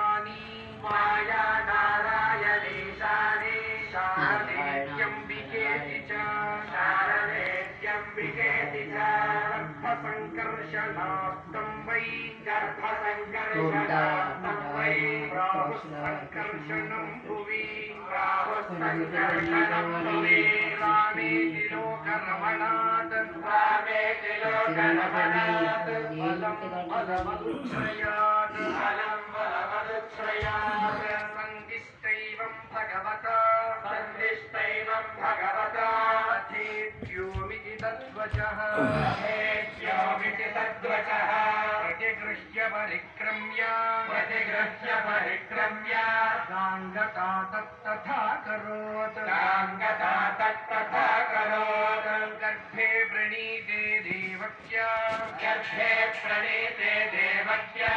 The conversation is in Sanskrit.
भवानी माया नारायणीशानी शारदेत्यम्बिकेति च गर्भसङ्कर्षणार्थं वै राहुसङ्कर्षणं भुवि रामेति लोकरमणात् फलमदुच्छ्रयात् सन्दिष्टैवं भगवता अथेत्योमिति तद्वचः प्रतिगृह्य परिक्रम्य गाङ्गता तत्तथा करोत् गर्भे प्रणीते देवक्या